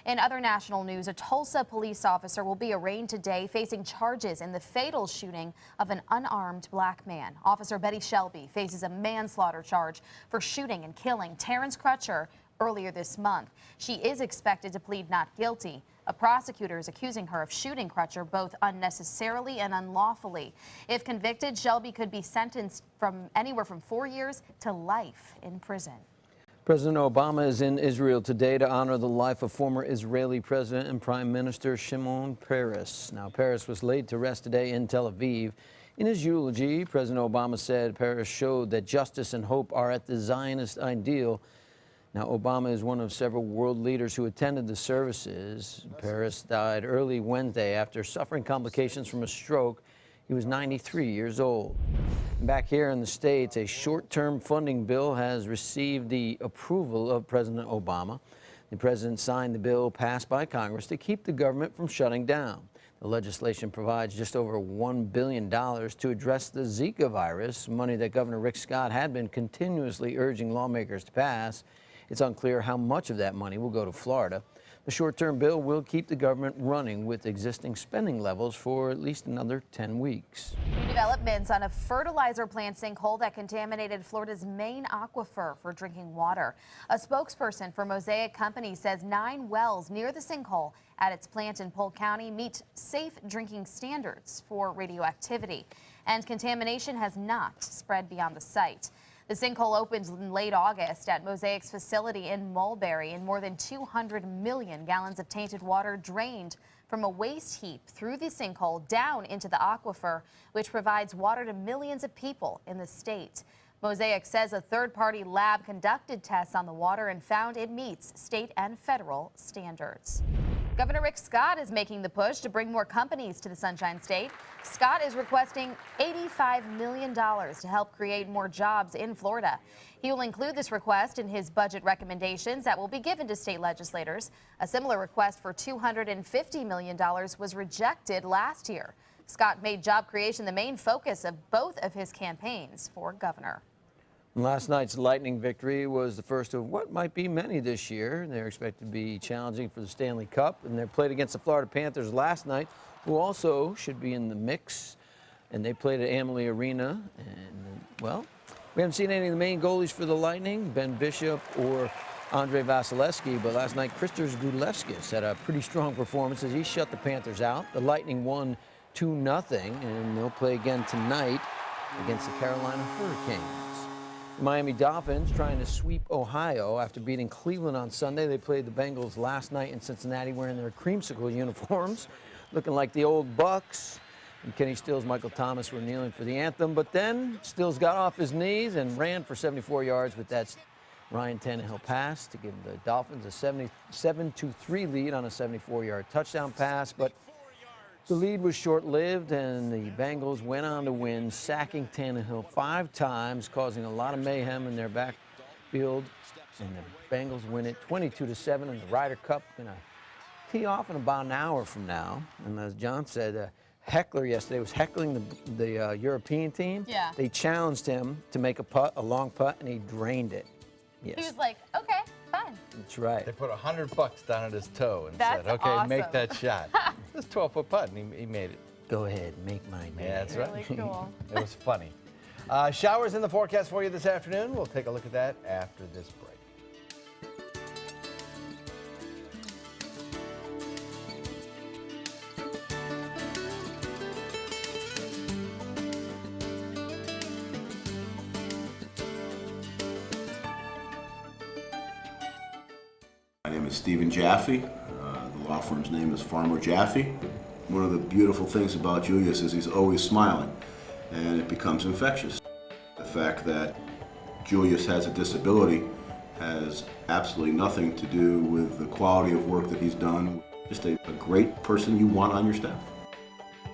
In other national news, a Tulsa police officer will be arraigned today facing charges in the fatal shooting of an unarmed black man. Officer Betty Shelby faces a manslaughter charge for shooting and killing Terrence Crutcher earlier this month. She is expected to plead not guilty. A prosecutor is accusing her of shooting Crutcher both unnecessarily and unlawfully. If convicted, Shelby could be sentenced from anywhere from 4 years to life in prison. President Obama is in Israel today to honor the life of former Israeli President and Prime Minister Shimon Peres. Now, Peres was laid to rest today in Tel Aviv. In his eulogy, President Obama said Peres showed that justice and hope are at the Zionist ideal. Now, Obama is one of several world leaders who attended the services. Peres died early Wednesday after suffering complications from a stroke. He was 93 years old. Back here in the States, a short-term funding bill has received the approval of President Obama. The president signed the bill passed by Congress to keep the government from shutting down. The legislation provides just over $1 billion to address the Zika virus, money that Governor Rick Scott had been continuously urging lawmakers to pass. It's unclear how much of that money will go to Florida. The short-term bill will keep the government running with existing spending levels for at least another 10 weeks. New developments on a fertilizer plant sinkhole that contaminated Florida's main aquifer for drinking water. A spokesperson for Mosaic Company says 9 wells near the sinkhole at its plant in Polk County meet safe drinking standards for radioactivity, and contamination has not spread beyond the site. The sinkhole opened in late August at Mosaic's facility in Mulberry, and more than 200 million gallons of tainted water drained from a waste heap through the sinkhole down into the aquifer, which provides water to millions of people in the state. Mosaic says a third-party lab conducted tests on the water and found it meets state and federal standards. Governor Rick Scott is making the push to bring more companies to the Sunshine State. Scott is requesting $85 million to help create more jobs in Florida. He will include this request in his budget recommendations that will be given to state legislators. A similar request for $250 million was rejected last year. Scott made job creation the main focus of both of his campaigns for governor. Last night's Lightning victory was the first of what might be many this year. They're expected to be challenging for the Stanley Cup, and they played against the Florida Panthers last night, who also should be in the mix. And they played at Amalie Arena, and, well, we haven't seen any of the main goalies for the Lightning, Ben Bishop or Andrei Vasilevsky, but last night, Kristers Gudlevskis had a pretty strong performance as he shut the Panthers out. The Lightning won 2-0, and they'll play again tonight against the Carolina Hurricanes. The Miami Dolphins trying to sweep Ohio after beating Cleveland on Sunday. They played the Bengals last night in Cincinnati wearing their creamsicle uniforms, looking like the old Bucks. And Kenny Stills, Michael Thomas were kneeling for the anthem, but then Stills got off his knees and ran for 74 yards with that Ryan Tannehill pass to give the Dolphins a 7-3 lead on a 74-yard touchdown pass, but the lead was short-lived, and the Bengals went on to win, sacking Tannehill 5 times, causing a lot of mayhem in their backfield. And the Bengals win it 22-7 in the Ryder Cup. Going to tee off in about an hour from now. And as John said, Heckler yesterday was heckling the European team. Yeah. They challenged him to make a putt, a long putt, and he drained it. Yes. He was like, okay, fine. That's right. They put $100 down at his toe and That's said, okay, awesome. make that shot. It's a 12-foot putt, and he made it. Go ahead, make mine. Yeah, that's right. Really cool. It was funny. Showers in the forecast for you this afternoon. We'll take a look at that after this break. My name is Stephen Jaffe. The law firm's name is Farmer Jaffe. One of the beautiful things about Julius is he's always smiling, and it becomes infectious. The fact that Julius has a disability has absolutely nothing to do with the quality of work that he's done. Just a great person you want on your staff.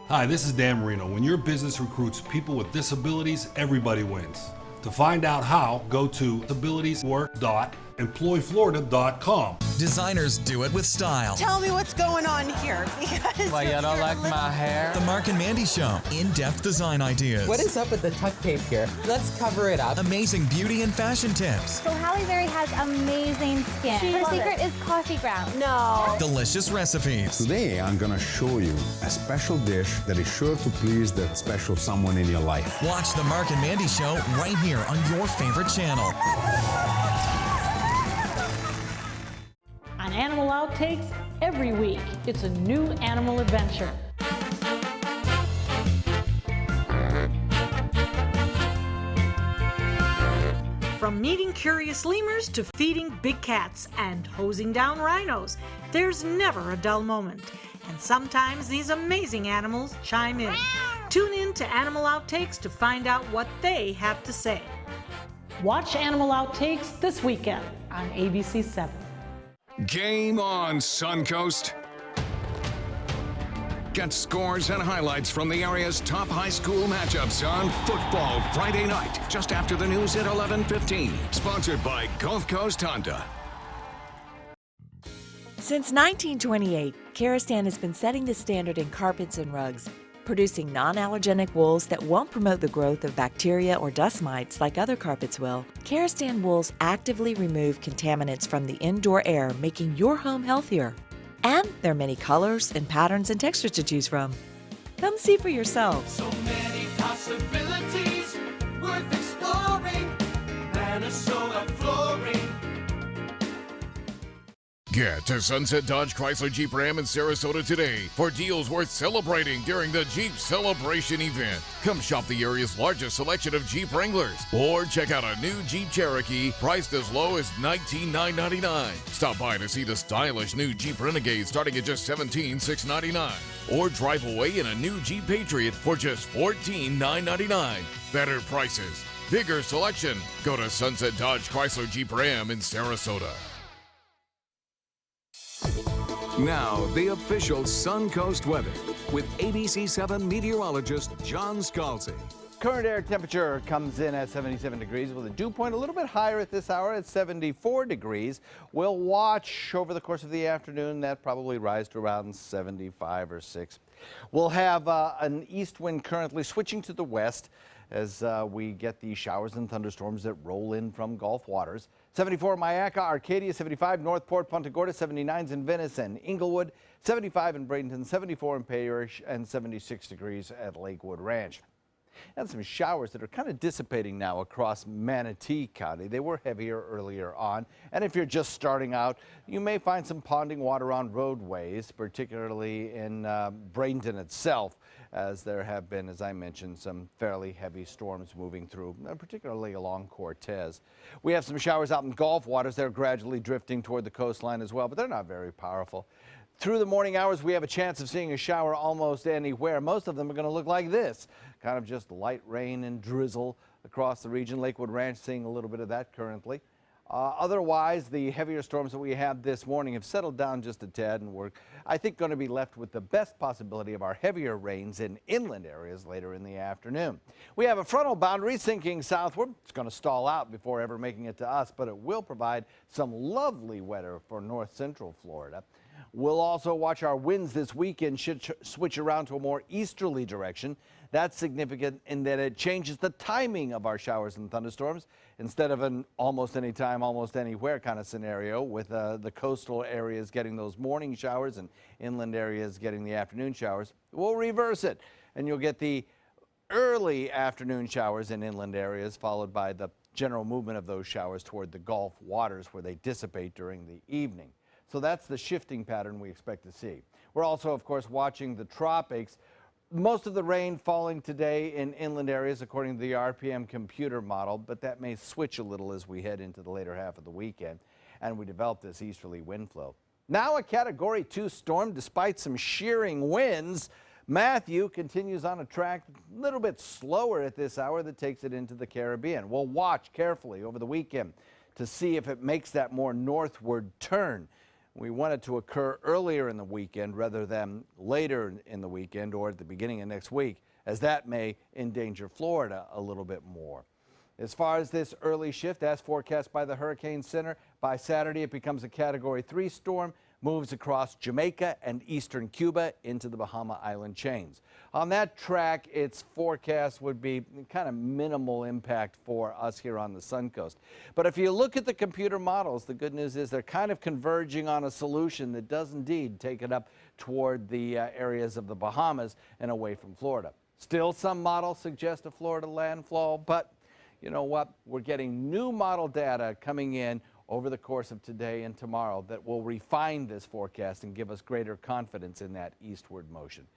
Hi, this is Dan Marino. When your business recruits people with disabilities, everybody wins. To find out how, go to disabilitieswork.employflorida.com. Designers do it with style. Tell me what's going on here. Because Why, you don't like my hair? The Mark and Mandy Show. In-depth design ideas. What is up with the tuck tape here? Let's cover it up. Amazing beauty and fashion tips. So Halle Berry has amazing skin. Her secret is coffee grounds. No. Delicious recipes. Today, I'm gonna show you a special dish that is sure to please that special someone in your life. Watch the Mark and Mandy Show right here on your favorite channel. On Animal Outtakes, every week, it's a new animal adventure. From meeting curious lemurs to feeding big cats and hosing down rhinos, there's never a dull moment. And sometimes these amazing animals chime in. Tune in to Animal Outtakes to find out what they have to say. Watch Animal Outtakes this weekend on ABC 7. Game on, Suncoast. Get scores and highlights from the area's top high school matchups on Football Friday night, just after the news at 11:15. Sponsored by Gulf Coast Honda. Since 1928, Karastan has been setting the standard in carpets and rugs, producing non-allergenic wools that won't promote the growth of bacteria or dust mites like other carpets will. Karastan wools actively remove contaminants from the indoor air, making your home healthier. And there are many colors and patterns and textures to choose from. Come see for yourself. So many possibilities worth exploring. Minnesota Flooring. Get to Sunset Dodge Chrysler Jeep Ram in Sarasota today for deals worth celebrating during the Jeep Celebration event. Come shop the area's largest selection of Jeep Wranglers or check out a new Jeep Cherokee priced as low as $19,999. Stop by to see the stylish new Jeep Renegade starting at just $17,699. Or drive away in a new Jeep Patriot for just $14,999. Better prices, bigger selection. Go to Sunset Dodge Chrysler Jeep Ram in Sarasota. Now, the official Suncoast weather with ABC7 meteorologist John Scalzi. Current air temperature comes in at 77 degrees with a dew point a little bit higher at this hour at 74 degrees. We'll watch over the course of the afternoon that probably rise to around 75 or 6. We'll have an east wind currently switching to the west as we get these showers and thunderstorms that roll in from Gulf waters. 74 Mayaca, Arcadia, 75 Northport, Punta Gorda, 79s in Venice and Inglewood, 75 in Bradenton, 74 in Parrish, and 76 degrees at Lakewood Ranch. And some showers that are kind of dissipating now across Manatee County. They were heavier earlier on, and if you're just starting out, you may find some ponding water on roadways, particularly in Bradenton itself, as there have been, as I mentioned, some fairly heavy storms moving through, particularly along Cortez. We have some showers out in Gulf waters. They're gradually drifting toward the coastline as well, but they're not very powerful. Through the morning hours, we have a chance of seeing a shower almost anywhere. Most of them are going to look like this, kind of just light rain and drizzle across the region. Lakewood Ranch seeing a little bit of that currently. Otherwise, the heavier storms that we had this morning have settled down just a tad, and we're, I think, going to be left with the best possibility of our heavier rains in inland areas later in the afternoon. We have a frontal boundary sinking southward. It's going to stall out before ever making it to us, but it will provide some lovely weather for north central Florida. We'll also watch our winds this weekend should switch around to a more easterly direction. That's significant in that it changes the timing of our showers and thunderstorms. Instead of an almost any time, almost anywhere kind of scenario with the coastal areas getting those morning showers and inland areas getting the afternoon showers, we'll reverse it. And you'll get the early afternoon showers in inland areas, followed by the general movement of those showers toward the Gulf waters where they dissipate during the evening. So that's the shifting pattern we expect to see. We're also, of course, watching the tropics. Most of the rain falling today in inland areas according to the RPM computer model, but that may switch a little as we head into the later half of the weekend and we develop this easterly wind flow. Now a Category 2 storm despite some shearing winds. Matthew continues on a track a little bit slower at this hour that takes it into the Caribbean. We'll watch carefully over the weekend to see if it makes that more northward turn. We want it to occur earlier in the weekend rather than later in the weekend or at the beginning of next week, as that may endanger Florida a little bit more. As far as this early shift, as forecast by the Hurricane Center, by Saturday it becomes a Category 3 storm, moves across Jamaica and eastern Cuba into the Bahama Island chains. On that track, its forecast would be kind of minimal impact for us here on the Suncoast. But if you look at the computer models, the good news is they're kind of converging on a solution that does indeed take it up toward the areas of the Bahamas and away from Florida. Still, some models suggest a Florida landfall, but you know what? We're getting new model data coming in over the course of today and tomorrow that will refine this forecast and give us greater confidence in that eastward motion.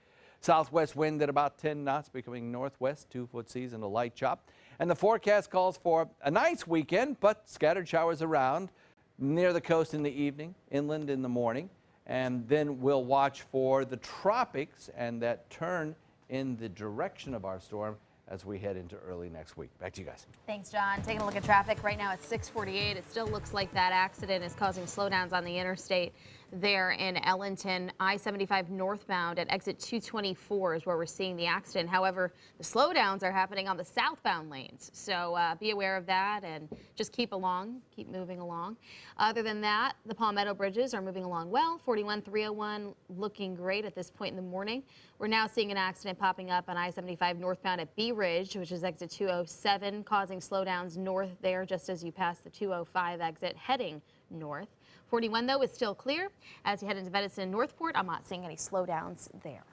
Southwest wind at about 10 knots, becoming northwest, 2-foot seas and a light chop. And the forecast calls for a nice weekend, but scattered showers around near the coast in the evening, inland in the morning. And then we'll watch for the tropics and that turn in the direction of our storm as we head into early next week. Back to you guys. Thanks, John. Taking a look at traffic right now at 6:48. It still looks like that accident is causing slowdowns on the interstate there in Ellington. I-75 northbound at exit 224 is where we're seeing the accident. However, the slowdowns are happening on the southbound lanes. So be aware of that and just keep moving along. Other than that, the Palmetto bridges are moving along well. 41, 301 looking great at this point in the morning. We're now seeing an accident popping up on I-75 northbound at Bee Ridge, which is exit 207, causing slowdowns north there just as you pass the 205 exit heading north. 41, though, is still clear. As you head into Venice and Northport, I'm not seeing any slowdowns there.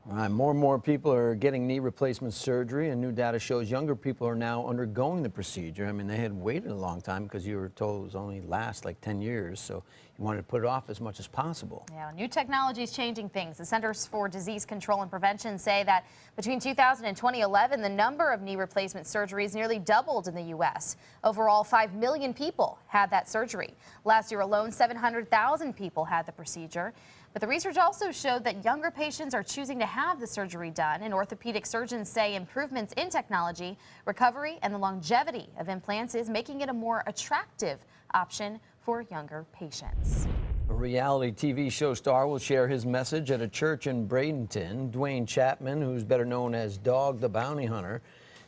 All right, more and more people are getting knee replacement surgery, and new data shows younger people are now undergoing the procedure. I mean, they had waited a long time because you were told it was only last like 10 years, so you wanted to put it off as much as possible. Yeah, new technology is changing things. The Centers for Disease Control and Prevention say that between 2000 and 2011, the number of knee replacement surgeries nearly doubled in the U.S. Overall, 5 million people had that surgery. Last year alone, 700,000 people had the procedure. But the research also showed that younger patients are choosing to have the surgery done, and orthopedic surgeons say improvements in technology, recovery, and the longevity of implants is making it a more attractive option for younger patients. A reality TV show star will share his message at a church in Bradenton. Dwayne Chapman, who's better known as Dog the Bounty Hunter,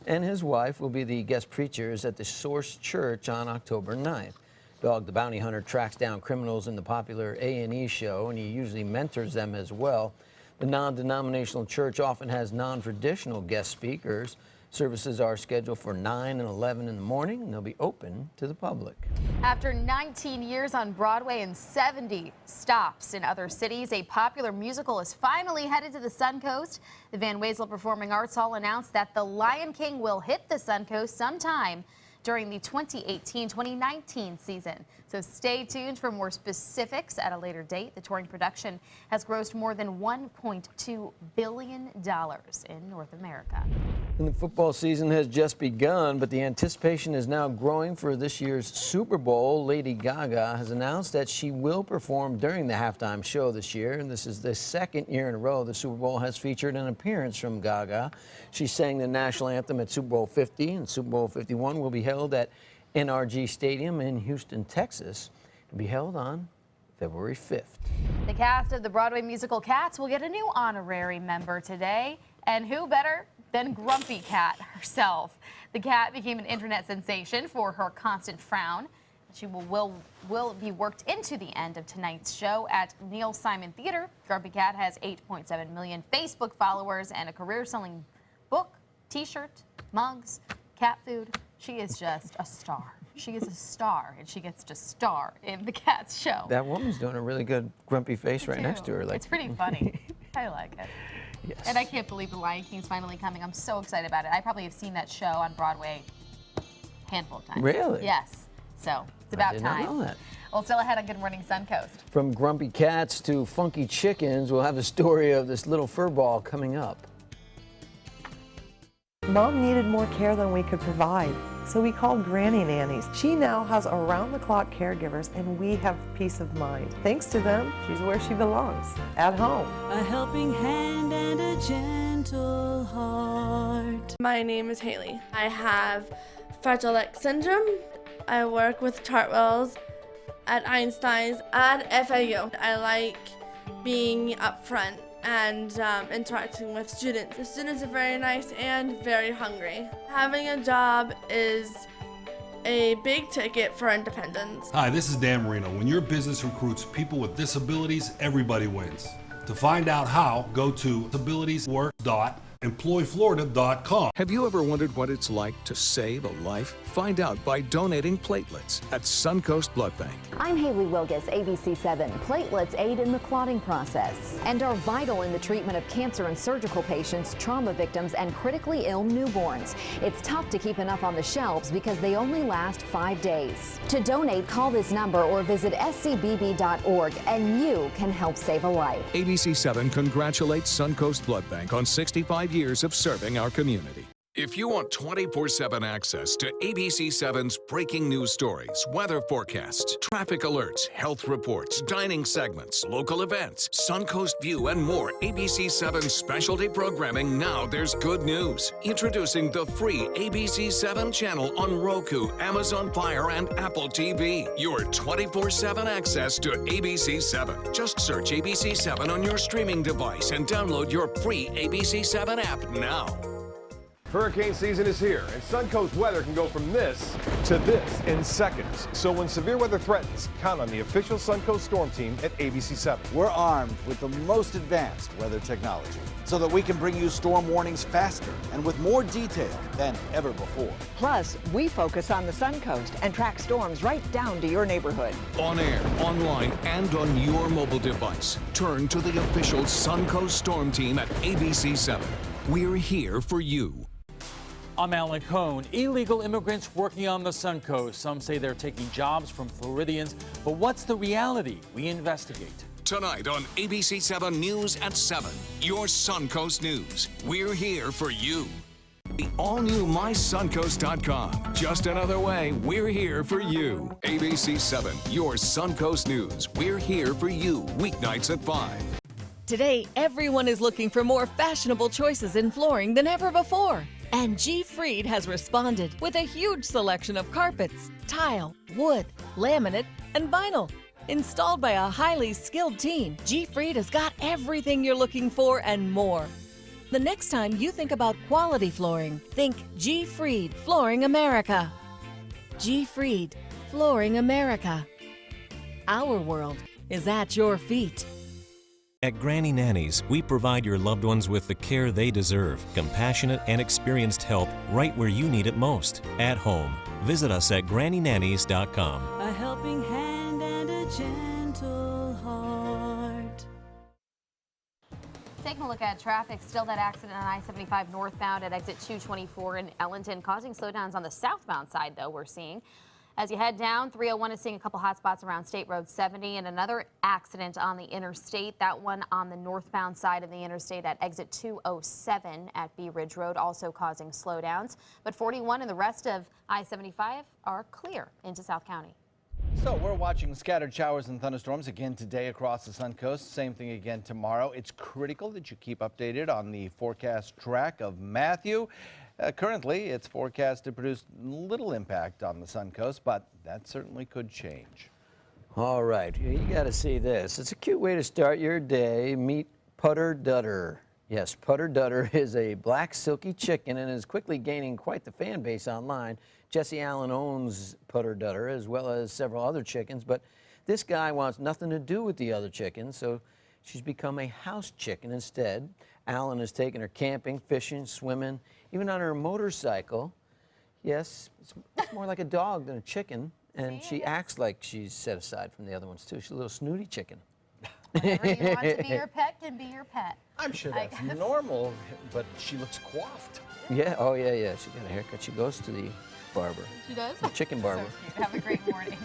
and his wife will be the guest preachers at the Source Church on October 9th. Dog the Bounty Hunter tracks down criminals in the popular A&E show, and he usually mentors them as well. The non-denominational church often has non-traditional guest speakers, Services are scheduled for 9 and 11 in the morning, and they'll be open to the public. After 19 years on Broadway and 70 stops in other cities, a popular musical is finally headed to the Suncoast. The Van Wezel Performing Arts Hall announced that The Lion King will hit the Suncoast sometime during the 2018-2019 season. So stay tuned for more specifics at a later date. The touring production has grossed more than $1.2 billion in North America. And the football season has just begun, but the anticipation is now growing for this year's Super Bowl. Lady Gaga has announced that she will perform during the halftime show this year, and this is the second year in a row the Super Bowl has featured an appearance from Gaga. She sang the national anthem at Super Bowl 50, and Super Bowl 51 will be held at NRG Stadium in Houston, Texas. It'll be held on February 5th. The cast of the Broadway musical Cats will get a new honorary member today, and who better than Grumpy Cat herself. The cat became an internet sensation for her constant frown. She will be worked into the end of tonight's show at Neil Simon Theater. Grumpy Cat has 8.7 million Facebook followers and a career selling book, t-shirt, mugs, cat food. She is just a star. She is a star, and she gets to star in the Cats show. That woman's doing a really good grumpy face right next to her. It's pretty funny. I like it. Yes. And I can't believe The Lion King's finally coming. I'm so excited about it. I probably have seen that show on Broadway a handful of times. Really? Yes. So it's about I did time. not know that. Well, still ahead on Good Morning Suncoast. From grumpy cats to funky chickens, we'll have the story of this little fur ball coming up. Mom needed more care than we could provide, so we called Granny Nannies. She now has around-the-clock caregivers, and we have peace of mind. Thanks to them, she's where she belongs, at home. A helping hand and a gentle heart. My name is Haley. I have Fragile X syndrome. I work with Chartwells at Einstein's and FAU. I like being up front and interacting with students. The students are very nice and very hungry. Having a job is a big ticket for independence. Hi, this is Dan Marino. When your business recruits people with disabilities, everybody wins. To find out how, go to disabilitieswork.employflorida.com. Have you ever wondered what it's like to save a life? Find out by donating platelets at Suncoast Blood Bank. I'm Haley Wilgus, ABC7. Platelets aid in the clotting process and are vital in the treatment of cancer and surgical patients, trauma victims, and critically ill newborns. It's tough to keep enough on the shelves because they only last 5 days. To donate, call this number or visit scbb.org and you can help save a life. ABC7 congratulates Suncoast Blood Bank on 65 years of serving our community. If you want 24/7 access to ABC7's breaking news stories, weather forecasts, traffic alerts, health reports, dining segments, local events, Suncoast View, and more ABC7 specialty programming, now there's good news. Introducing the free ABC7 channel on Roku, Amazon Fire, and Apple TV. Your 24/7 access to ABC7. Just search ABC7 on your streaming device and download your free ABC7 app now. Hurricane season is here, and Suncoast weather can go from this to this in seconds. So when severe weather threatens, count on the official Suncoast Storm Team at ABC7. We're armed with the most advanced weather technology so that we can bring you storm warnings faster and with more detail than ever before. Plus, we focus on the Suncoast and track storms right down to your neighborhood. On air, online, and on your mobile device. Turn to the official Suncoast Storm Team at ABC7. We're here for you. I'm Alan Cohn. Illegal immigrants working on the Suncoast. Some say they're taking jobs from Floridians, but what's the reality? We investigate. Tonight on ABC7 News at 7, your Suncoast News. We're here for you. The all-new mysuncoast.com. Just another way we're here for you. ABC7, your Suncoast News. We're here for you. Weeknights at 5. Today, everyone is looking for more fashionable choices in flooring than ever before. And G. Fried has responded with a huge selection of carpets, tile, wood, laminate, and vinyl. Installed by a highly skilled team, G. Fried has got everything you're looking for and more. The next time you think about quality flooring, think G. Fried Flooring America. G. Fried Flooring America. Our world is at your feet. At Granny Nannies, we provide your loved ones with the care they deserve, compassionate and experienced help right where you need it most, at home. Visit us at grannynannies.com. A helping hand and a gentle heart. Taking a look at traffic, still that accident on I-75 northbound at exit 224 in Ellington, causing slowdowns on the southbound side, though, we're seeing. As you head down, 301 is seeing a couple hot spots around State Road 70 and another accident on the interstate. That one on the northbound side of the interstate at exit 207 at Bee Ridge Road, also causing slowdowns. But 41 and the rest of I-75 are clear into South County. So we're watching scattered showers and thunderstorms again today across the Suncoast. Same thing again tomorrow. It's critical that you keep updated on the forecast track of Matthew. Currently, it's forecast to produce little impact on the Suncoast, but that certainly could change. All right, you got to see this. It's a cute way to start your day. Meet Putter Dutter. Yes, Putter Dutter is a black silky chicken and is quickly gaining quite the fan base online. Jesse Allen owns Putter Dutter as well as several other chickens, but this guy wants nothing to do with the other chickens, so she's become a house chicken instead. Allen has taken her camping, fishing, swimming, even on her motorcycle. Yes, it's more like a dog than a chicken, and she acts like she's set aside from the other ones too. She's a little snooty chicken. Whatever you want to be your pet can be your pet. I'm sure that's normal, but she looks coiffed. Yeah, oh yeah. She got a haircut. She goes to the barber. She does? The chicken barber. So cute. Have a great morning.